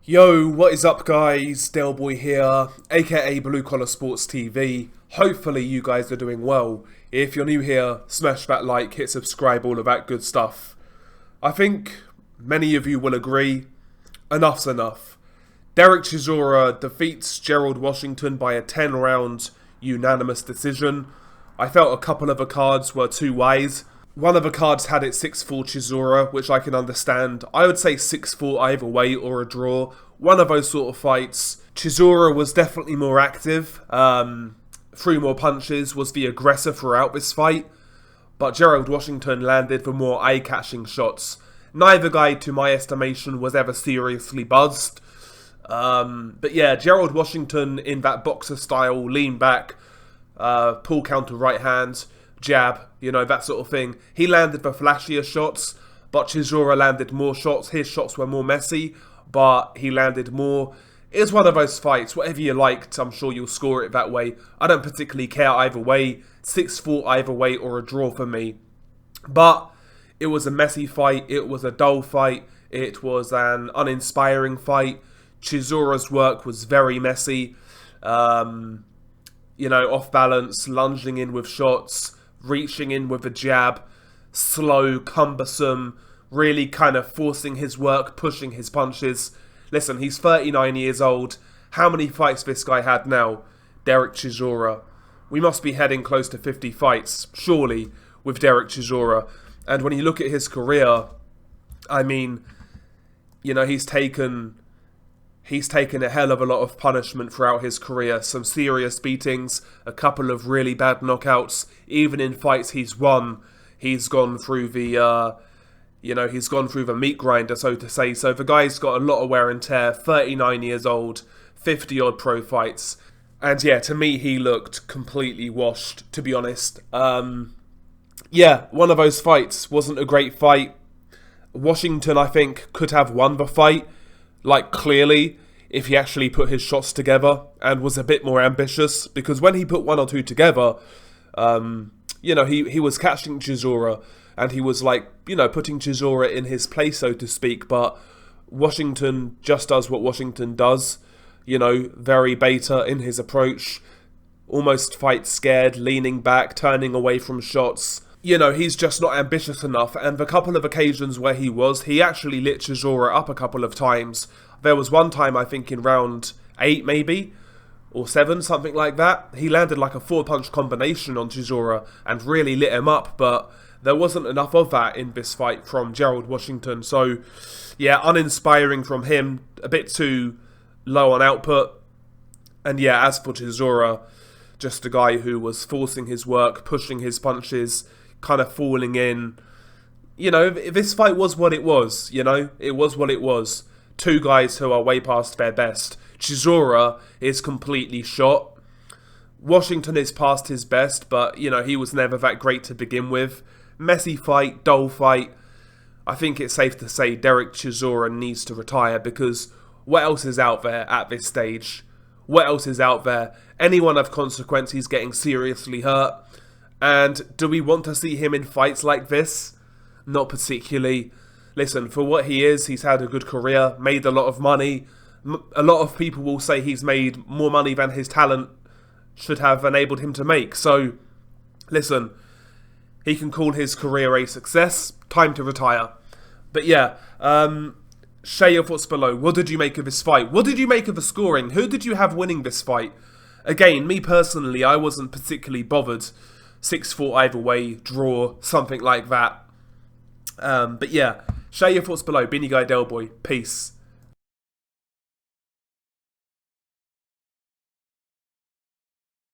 Yo, what is up guys? Delboy here, aka Blue Collar Sports TV. Hopefully you guys are doing well. If you're new here, smash that like, hit subscribe, all of that good stuff. I think many of you will agree, enough's enough. Dereck Chisora defeats Gerald Washington by a 10-round unanimous decision. I felt a couple of the cards were too wise. One of the cards had it 6-4 Chisora, which I can understand. I would say 6-4 either way or a draw. One of those sort of fights. Chisora was definitely more active. Threw more punches, was the aggressor throughout this fight. But Gerald Washington landed the more eye-catching shots. Neither guy, to my estimation, was ever seriously buzzed. But yeah, Gerald Washington in that boxer style, lean back, pull counter right hand, jab, you know, that sort of thing. He landed the flashier shots, but Chisora landed more shots. His shots were more messy, but he landed more. It's one of those fights, whatever you liked, I'm sure you'll score it that way. I don't particularly care either way, 6-4 either way or a draw for me. But it was a messy fight, it was a dull fight, it was an uninspiring fight. Chisora's work was very messy, you know, off balance, lunging in with shots, reaching in with a jab, slow, cumbersome, really kind of forcing his work, pushing his punches. Listen, he's 39 years old. How many fights this guy had now? Dereck Chisora. We must be heading close to 50 fights, surely, with Dereck Chisora. And when you look at his career, I mean, you know, he's taken a hell of a lot of punishment throughout his career. Some serious beatings, a couple of really bad knockouts. Even in fights he's won, he's gone through the, he's gone through the meat grinder, so to say. So the guy's got a lot of wear and tear, 39 years old, 50-odd pro fights. And yeah, to me, he looked completely washed, to be honest. Yeah, one of those fights wasn't a great fight. Washington, I think, could have won the fight, like, clearly, if he actually put his shots together and was a bit more ambitious. Because when he put one or two together, he was catching Chisora and he was, like, putting Chisora in his place, so to speak. But Washington just does what Washington does, very beta in his approach, almost fight scared, leaning back, turning away from shots. He's just not ambitious enough, and the couple of occasions where he actually lit Chisora up a couple of times. There was one time, I think, in round 8 maybe, or 7, something like that. He landed like a 4-punch combination on Chisora and really lit him up, but there wasn't enough of that in this fight from Gerald Washington. So, yeah, uninspiring from him, a bit too low on output. And yeah, as for Chisora, just a guy who was forcing his work, pushing his punches, kind of falling in. This fight was what it was, it was what it was. Two guys who are way past their best. Chisora is completely shot. Washington is past his best, but, he was never that great to begin with. Messy fight, dull fight. I think it's safe to say Dereck Chisora needs to retire, because what else is out there at this stage? What else is out there? Anyone of consequence, he's getting seriously hurt. And do we want to see him in fights like this? Not particularly. Listen, for what he is, he's had a good career, made a lot of money. A lot of people will say he's made more money than his talent should have enabled him to make. So, listen, he can call his career a success. Time to retire. But yeah, share your thoughts below. What did you make of this fight? What did you make of the scoring? Who did you have winning this fight? Again, me personally, I wasn't particularly bothered. 6-4 either way, draw, something like that. But yeah, share your thoughts below. Been your guy Delboy. Peace.